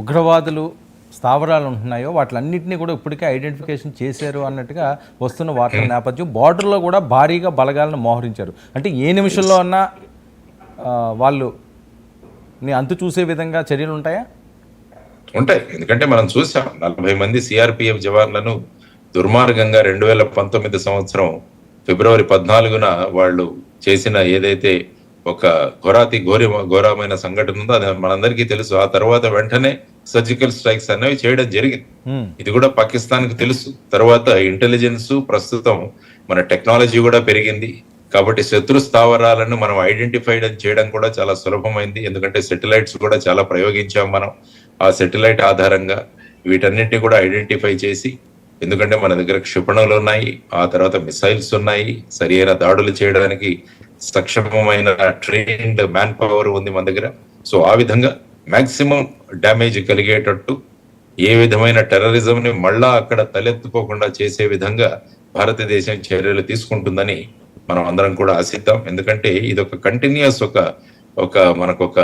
ఉగ్రవాదులు స్థావరాలు ఉంటున్నాయో వాటిలన్నింటినీ కూడా ఇప్పటికే ఐడెంటిఫికేషన్ చేశారు అన్నట్టుగా వస్తున్న వార్తల నేపథ్యం. బార్డర్లో కూడా భారీగా బలగాలను మోహరించారు. అంటే ఏ నిమిషంలో అన్నా వాళ్ళు అంతు చూసే విధంగా చర్యలు ఉంటాయా? ఉంటాయి. ఎందుకంటే మనం చూసాం 40 మంది సిఆర్పిఎఫ్ జవాన్లను దుర్మార్గంగా 2019 సంవత్సరం ఫిబ్రవరి 14న వాళ్ళు చేసిన ఏదైతే ఒక ఘోరమైన సంఘటన ఉందో అది మనందరికీ తెలుసు. ఆ తర్వాత వెంటనే సర్జికల్ స్ట్రైక్స్ అనేవి చేయడం జరిగింది. ఇది కూడా పాకిస్తాన్ కి తెలుసు. తర్వాత ఇంటెలిజెన్స్, ప్రస్తుతం మన టెక్నాలజీ కూడా పెరిగింది కాబట్టి శత్రు స్థావరాలను మనం ఐడెంటిఫై చేయడం కూడా చాలా సులభమైంది. ఎందుకంటే సెటిలైట్స్ కూడా చాలా ప్రయోగించాం మనం. ఆ సెటిలైట్ ఆధారంగా వీటన్నింటినీ కూడా ఐడెంటిఫై చేసి, ఎందుకంటే మన దగ్గర క్షిపణులు ఉన్నాయి, ఆ తర్వాత మిసైల్స్ ఉన్నాయి, సరి అయిన దాడులు చేయడానికి సక్షమమైన ట్రైన్డ్ మ్యాన్ పవర్ ఉంది మన దగ్గర. సో ఆ విధంగా మాక్సిమం డ్యామేజ్ కలిగేటట్టు ఏ విధమైన టెర్రరిజం ని మళ్ళా అక్కడ తలెత్తుకోకుండా చేసే విధంగా భారతదేశం చర్యలు తీసుకుంటుందని మనం అందరం కూడా ఆశిద్దాం. ఎందుకంటే ఇది ఒక కంటిన్యూస్ మనకొక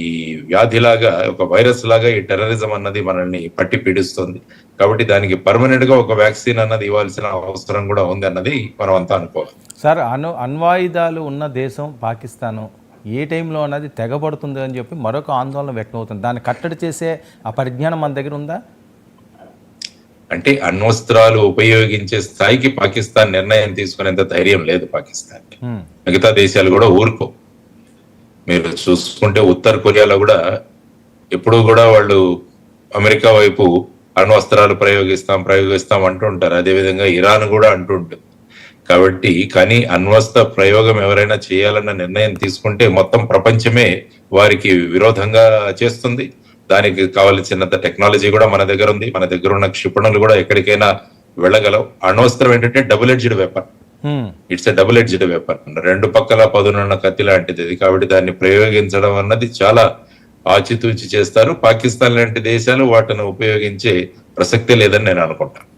ఈ వ్యాధిలాగా, ఒక వైరస్ లాగా ఈ టెర్రరిజం అన్నది మనల్ని పట్టి పీడిస్తుంది. కాబట్టి దానికి పర్మనెంట్ గా ఒక వ్యాక్సిన్ అన్నది ఇవ్వాల్సిన అవసరం కూడా ఉంది అన్నది మనం అంతా అనుకోవాలి. సార్, అణ్వాయుధాలు ఉన్న దేశం పాకిస్తాను ఏ టైంలో అన్నది తెగబడుతుంది అని చెప్పి మరొక ఆందోళన వ్యక్తం అవుతుంది. దాన్ని కట్టడి చేసే ఆ పరిజ్ఞానం మన దగ్గర ఉందా? అంటే అణ్వస్త్రాలు ఉపయోగించే స్థాయికి పాకిస్తాన్ నిర్ణయం తీసుకునేంత ధైర్యం లేదు పాకిస్తాన్. మిగతా దేశాలు కూడా ఊరుకో. మీరు చూసుకుంటే ఉత్తర కొరియాలో కూడా ఎప్పుడు కూడా వాళ్ళు అమెరికా వైపు అణ్వస్త్రాలు ప్రయోగిస్తాం అంటుంటారు. అదేవిధంగా ఇరాన్ కూడా అంటుంటుంది. కాబట్టి కానీ అణ్వస్త్ర ప్రయోగం ఎవరైనా చేయాలన్న నిర్ణయం తీసుకుంటే మొత్తం ప్రపంచమే వారికి విరోధంగా చేస్తుంది. దానికి కావలసినంత టెక్నాలజీ కూడా మన దగ్గర ఉంది. మన దగ్గర ఉన్న క్షిపణులు కూడా ఎక్కడికైనా వెళ్ళగలవు. అణ్వస్త్రం ఏంటంటే double edged weapon. It's a double edged weapon. రెండు పక్కల పదునున్న కత్తి లాంటిది. కాబట్టి దాన్ని ప్రయోగించడం అన్నది చాలా ఆచితూచి చేస్తారు. పాకిస్తాన్ లాంటి దేశాలు వాటిని ఉపయోగించే ప్రసక్తే లేదని నేను అనుకుంటాను.